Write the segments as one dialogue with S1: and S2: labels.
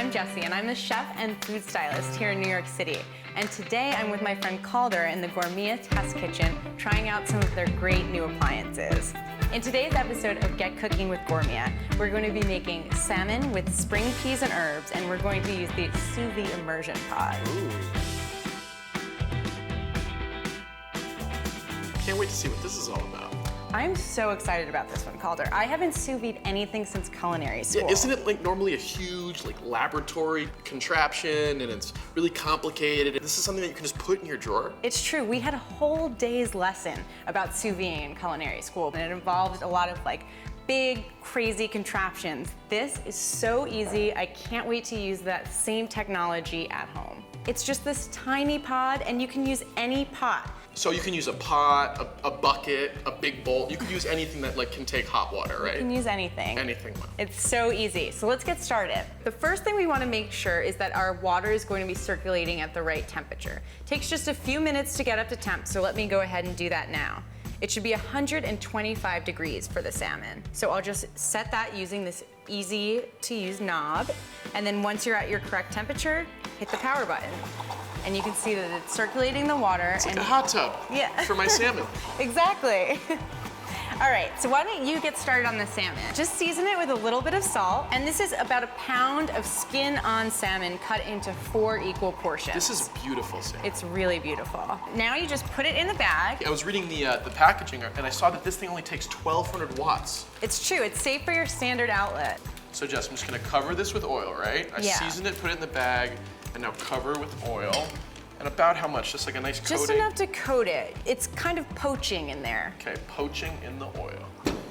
S1: I'm Jessie, and I'm the chef and food stylist here in New York City. And today I'm with my friend Calder in the Gourmia test kitchen, trying out some of their great new appliances. In today's episode of Get Cooking with Gourmia, we're going to be making salmon with spring peas and herbs, and we're going to use the sous vide immersion pod.
S2: Ooh. Can't wait to see what this is all about.
S1: I'm so excited about this one, Calder. I haven't sous vide anything since culinary school.
S2: Yeah, isn't it like normally a huge laboratory contraption and it's really complicated? This is something that you can just put in your drawer?
S1: It's true. We had a whole day's lesson about sous vide in culinary school, and it involved a lot of big, crazy contraptions. This is so easy. I can't wait to use that same technology at home. It's just this tiny pod, and you can use any pot.
S2: So you can use a pot, a bucket, a big bowl. You can use anything that can take hot water, right?
S1: You can use anything.
S2: Anything.
S1: It's so easy. So let's get started. The first thing we want to make sure is that our water is going to be circulating at the right temperature. It takes just a few minutes to get up to temp, so let me go ahead and do that now. It should be 125 degrees for the salmon. So I'll just set that using this easy to use knob. And then once you're at your correct temperature, hit the power button. And you can see that it's circulating the water.
S2: It's like a hot tub for my salmon.
S1: Exactly. All right, so why don't you get started on the salmon? Just season it with a little bit of salt. And this is about a pound of skin-on salmon cut into 4 equal portions.
S2: This is beautiful salmon.
S1: It's really beautiful. Now you just put it in the bag.
S2: I was reading the packaging and I saw that this thing only takes 1,200 watts.
S1: It's true, it's safe for your standard outlet.
S2: So Jess, I'm just gonna cover this with oil, right? I seasoned it, put it in the bag, and now cover with oil. And about how much? Just like a nice coating?
S1: Just enough to coat it. It's kind of poaching in there.
S2: Okay, poaching in the oil.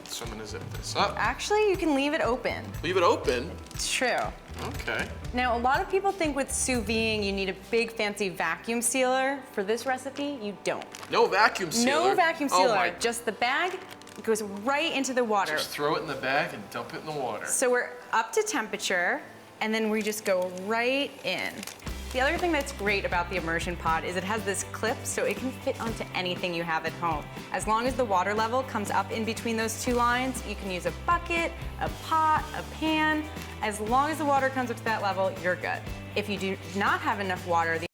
S2: So I'm gonna zip this up.
S1: Actually, you can leave it open.
S2: Leave it open?
S1: It's true.
S2: Okay.
S1: Now, a lot of people think with sous videing, you need a big fancy vacuum sealer. For this recipe, you don't.
S2: No vacuum sealer?
S1: No vacuum sealer.
S2: Oh my.
S1: Just the bag goes right into the water.
S2: Just throw it in the bag and dump it in the water.
S1: So we're up to temperature, and then we just go right in. The other thing that's great about the immersion pod is it has this clip, so it can fit onto anything you have at home. As long as the water level comes up in between those 2 lines, you can use a bucket, a pot, a pan. As long as the water comes up to that level, you're good. If you do not have enough water, the